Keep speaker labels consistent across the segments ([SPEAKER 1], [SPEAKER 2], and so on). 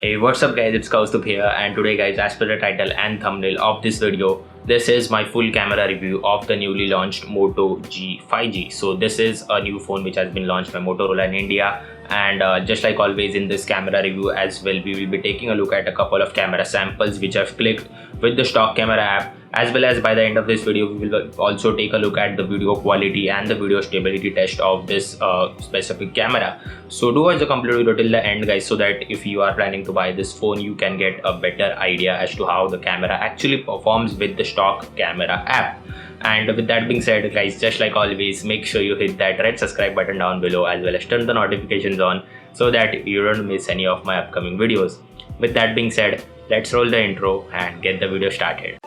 [SPEAKER 1] Hey, what's up guys, it's Kaustup here, and today guys, as per the title and thumbnail of this video, this is my full camera review of the newly launched Moto G 5G. So this is a new phone which has been launched by Motorola in India, and just like always in this camera review as well, we will be taking a look at a couple of camera samples which I've clicked with the stock camera app, as well as by the end of this video we will also take a look at the video quality and the video stability test of this specific camera. So do watch the complete video till the end guys, so that if you are planning to buy this phone you can get a better idea as to how the camera actually performs with the stock camera app. And with that being said guys, just like always, make sure you hit that red subscribe button down below, as well as turn the notifications on so that you don't miss any of my upcoming videos. With that being said, let's roll the intro and get the video started.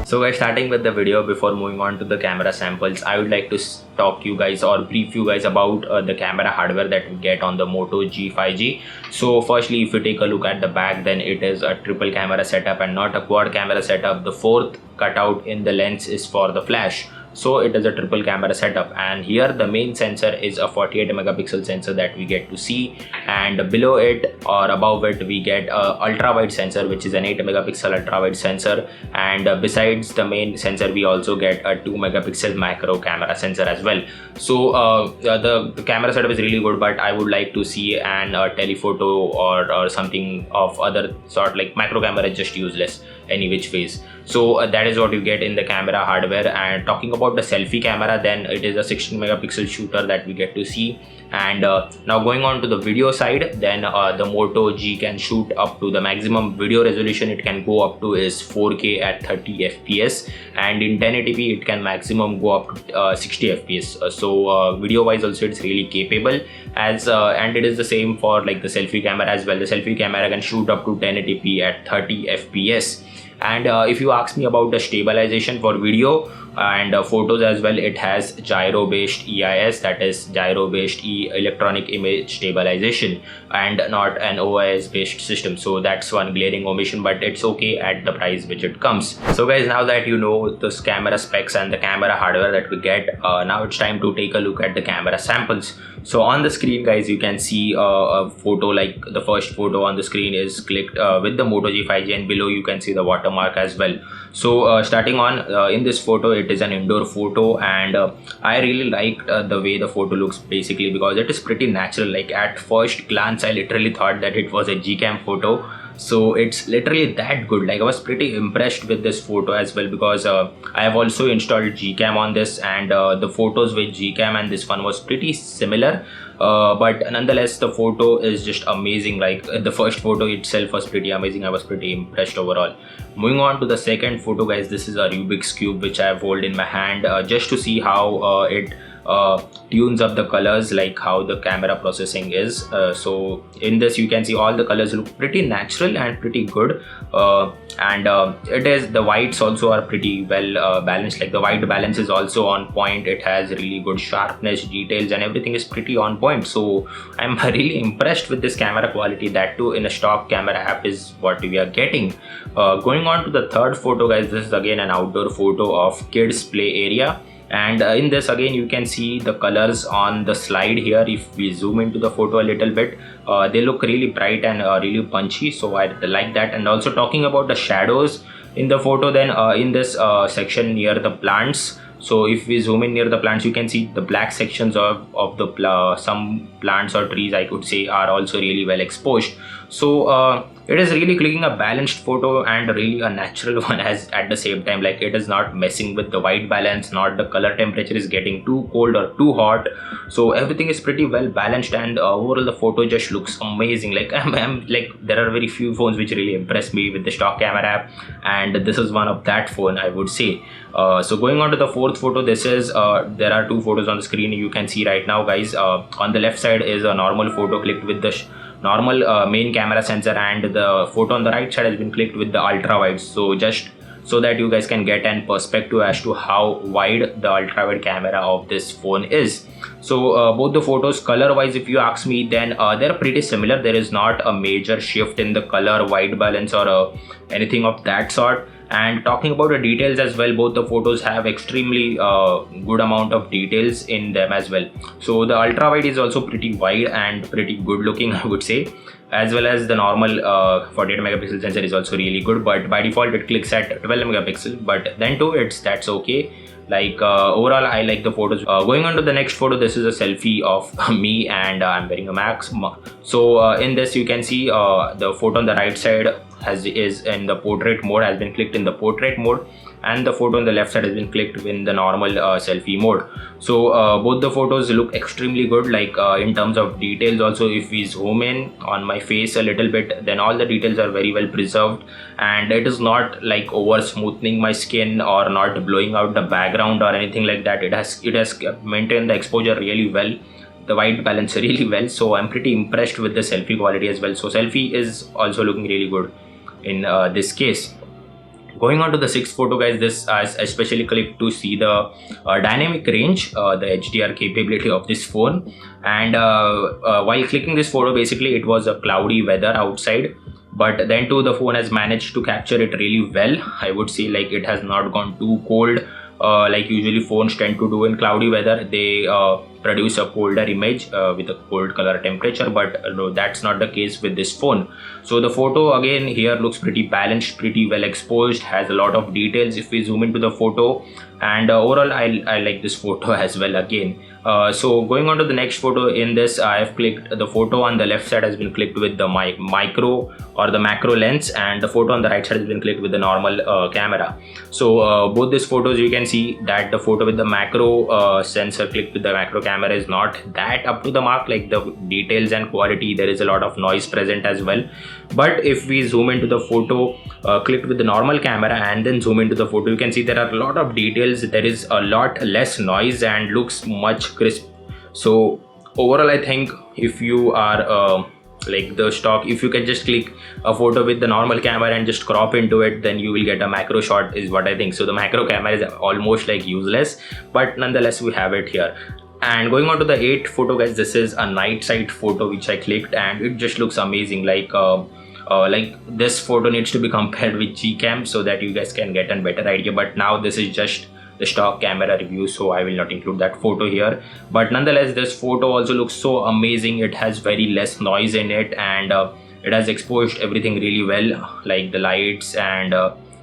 [SPEAKER 1] So guys, starting with the video, before moving on to the camera samples, I would like to talk you guys or brief you guys about the camera hardware that we get on the Moto G 5G. So firstly, if you take a look at the back, then it is a triple camera setup and not a quad camera setup. The fourth cutout in the lens is for the flash. So it is a triple camera setup, and here the main sensor is a 48 megapixel sensor that we get to see, and below it or above it we get a ultra wide sensor which is an 8 megapixel ultra wide sensor, and besides the main sensor we also get a 2 megapixel macro camera sensor as well. So the camera setup is really good, but I would like to see an telephoto or something of other sort. Like macro camera is just useless any which ways. So that is what you get in the camera hardware. And talking about the selfie camera, then it is a 16 megapixel shooter that we get to see. And now going on to the video side, then the Moto G can shoot up to the maximum video resolution it can go up to is 4K at 30 fps, and in 1080p it can maximum go up to 60 fps. So video wise also it's really capable, as and it is the same for like the selfie camera as well. The selfie camera can shoot up to 1080p at 30 fps. And if you ask me about the stabilization for video and photos as well, it has gyro based EIS, that is gyro based electronic image stabilization, and not an OIS based system. So that's one glaring omission, but it's okay at the price which it comes. So guys, now that you know the camera specs and the camera hardware that we get, now it's time to take a look at the camera samples. So on the screen guys, you can see a photo, like the first photo on the screen is clicked with the Moto G 5G, and below you can see the watermark as well. So starting on in this photo, it is an indoor photo, and I really liked the way the photo looks, basically because it is pretty natural. Like at first glance I literally thought that it was a Gcam photo. So it's literally that good. Like I was pretty impressed with this photo as well, because I have also installed Gcam on this, and the photos with Gcam and this one was pretty similar, but nonetheless the photo is just amazing. Like the first photo itself was pretty amazing. I was pretty impressed overall. Moving on to the second photo guys, this is a Rubik's cube which I have hold in my hand just to see how it tunes up the colors, like how the camera processing is. So in this you can see all the colors look pretty natural and pretty good, and it is the whites also are pretty well balanced. Like the white balance is also on point. It has really good sharpness, details, and everything is pretty on point. So I'm really impressed with this camera quality. That too in a stock camera app is what we are getting. Going on to the third photo guys, this is again an outdoor photo of kids play area, and in this again you can see the colors on the slide here. If we zoom into the photo a little bit, they look really bright and really punchy, so I like that. And also talking about the shadows in the photo, then in this section near the plants, so if we zoom in near the plants, you can see the black sections of the some plants or trees I could say are also really well exposed. So it is really clicking a balanced photo and really a natural one as at the same time. Like it is not messing with the white balance, not the color temperature is getting too cold or too hot. So everything is pretty well balanced, and overall the photo just looks amazing. Like I'm like, there are very few phones which really impress me with the stock camera app, and this is one of that phone I would say. So going on to the fourth photo, this is there are two photos on the screen you can see right now guys. On the left side is a normal photo clicked with the normal main camera sensor, and the photo on the right side has been clicked with the ultra wide. So just so that you guys can get an perspective as to how wide the ultra wide camera of this phone is. So both the photos color wise, if you ask me, then they're pretty similar. There is not a major shift in the color white balance or anything of that sort. And talking about the details as well, both the photos have extremely good amount of details in them as well. So the ultra wide is also pretty wide and pretty good looking, I would say, as well as the normal 48 megapixel sensor is also really good, but by default it clicks at 12 megapixel, but then too that's okay. Like overall I like the photos. Going on to the next photo, this is a selfie of me and I'm wearing a mask. So in this you can see the photo on the right side is in the portrait mode, has been clicked in the portrait mode, and the photo on the left side has been clicked in the normal selfie mode. So both the photos look extremely good, like in terms of details also. If we zoom in on my face a little bit, then all the details are very well preserved, and it is not like over smoothing my skin or not blowing out the background or anything like that. It has maintained the exposure really well, the white balance really well. So I'm pretty impressed with the selfie quality as well. So selfie is also looking really good in this case. Going on to the sixth photo, guys, this I especially clicked to see the dynamic range, the HDR capability of this phone. And while clicking this photo, basically it was a cloudy weather outside, but then too the phone has managed to capture it really well. I would say, like, it has not gone too cold like usually phones tend to do in cloudy weather. They produce a colder image with a cold color temperature, but no, that's not the case with this phone. So the photo again here looks pretty balanced, pretty well exposed, has a lot of details if we zoom into the photo, and overall I like this photo as well again. So going on to the next photo, in this I have clicked the photo on the left side has been clicked with the micro or the macro lens, and the photo on the right side has been clicked with the normal camera. So both these photos, you can see that the photo with the macro sensor clicked with the macro camera is not that up to the mark, like the details and quality, there is a lot of noise present as well. But if we zoom into the photo clicked with the normal camera and then zoom into the photo, you can see there are a lot of details, there is a lot less noise and looks much crisp. So overall I think if you are like the stock, if you can just click a photo with the normal camera and just crop into it, then you will get a macro shot, is what I think. So the macro camera is almost like useless, but nonetheless we have it here. And going on to the 8th photo, guys, this is a night side photo which I clicked, and it just looks amazing. Like this photo needs to be compared with Gcam so that you guys can get a better idea, but now this is just the stock camera review, so I will not include that photo here. But nonetheless, this photo also looks so amazing. It has very less noise in it, and it has exposed everything really well, like the lights and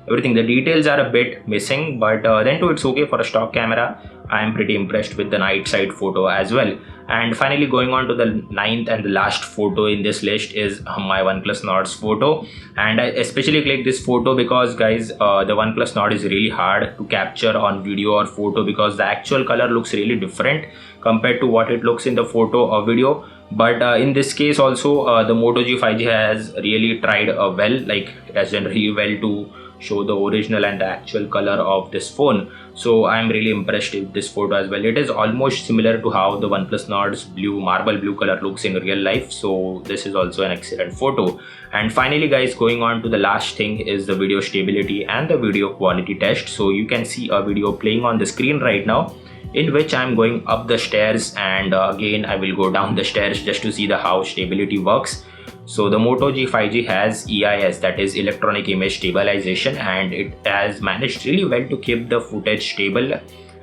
[SPEAKER 1] everything. The details are a bit missing, but then too it's okay for a stock camera. I am pretty impressed with the night side photo as well. And finally, going on to the 9th and the last photo in this list is my OnePlus Nord's photo. And I especially clicked this photo because, guys, the OnePlus Nord is really hard to capture on video or photo, because the actual color looks really different compared to what it looks in the photo or video. But in this case also, the Moto G 5G has really tried well, like it has done really well to show the original and the actual color of this phone. So I'm really impressed with this photo as well. It is almost similar to how the OnePlus Nord's marble blue color looks in real life. So this is also an excellent photo. And finally, guys, going on to the last thing is the video stability and the video quality test. So you can see a video playing on the screen right now, in which I'm going up the stairs, and again I will go down the stairs just to see how stability works. So the Moto G 5G has EIS, that is electronic image stabilization, and it has managed really well to keep the footage stable,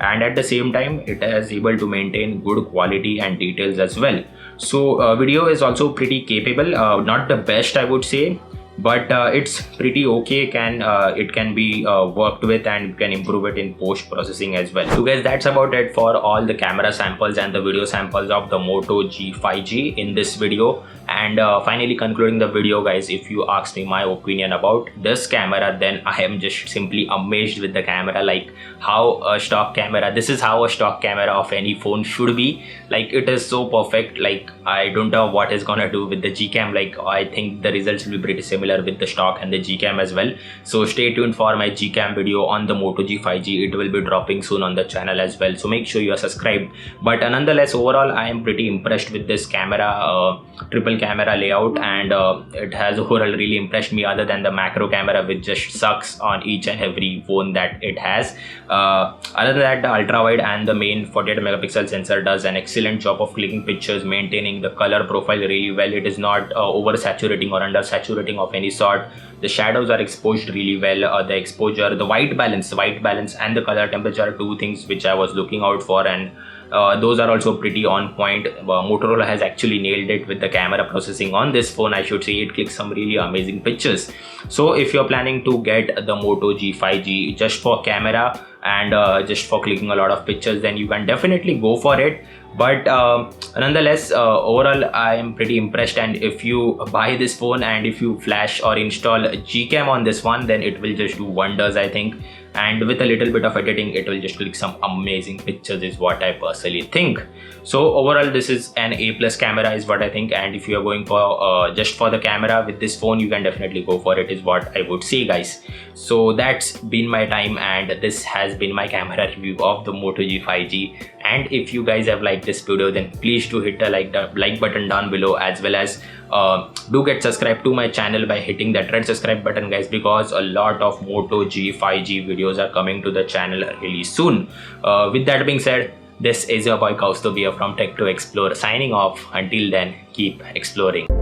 [SPEAKER 1] and at the same time it is able to maintain good quality and details as well. So video is also pretty capable, not the best I would say, but it's pretty okay. It can be worked with, and you can improve it in post processing as well. So guys, that's about it for all the camera samples and the video samples of the Moto G 5G in this video. And finally concluding the video, guys, if you ask me my opinion about this camera, then I am just simply amazed with the camera. Like how a stock camera, this is how a stock camera of any phone should be. Like it is so perfect. Like I don't know what is gonna do with the Gcam. Like I think the results will be pretty similar with the stock and the Gcam as well. So stay tuned for my Gcam video on the Moto G 5G. It will be dropping soon on the channel as well, so make sure you are subscribed. But nonetheless, overall I am pretty impressed with this camera, triple camera layout, and it has overall really impressed me, other than the macro camera which just sucks on each and every phone that it has. Other than that, the ultra wide and the main 48 megapixel sensor does an excellent job of clicking pictures, maintaining handling the color profile really well. It is not oversaturating or undersaturating of any sort. The shadows are exposed really well. The exposure, the white balance and the color temperature are two things which I was looking out for, and those are also pretty on point. Motorola has actually nailed it with the camera processing on this phone. I should say it clicks some really amazing pictures. So if you're planning to get the Moto G5G just for camera and just for clicking a lot of pictures, then you can definitely go for it. But nonetheless, overall I am pretty impressed, and if you buy this phone and if you flash or install Gcam on this one, then it will just do wonders, I think. And with a little bit of editing, it will just click some amazing pictures, is what I personally think. So overall, this is an A+ camera is what I think, and if you are going for just for the camera with this phone, you can definitely go for it, is what I would say, guys. So that's been my time, and this has been my camera review of the Moto G5G. And if you guys have liked this video, then please do hit the like button down below, as well as do get subscribed to my channel by hitting that red subscribe button, guys, because a lot of Moto G5G videos are coming to the channel really soon. With that being said, this is your boy Kaustubh from Tech to Explore signing off. Until then, keep exploring.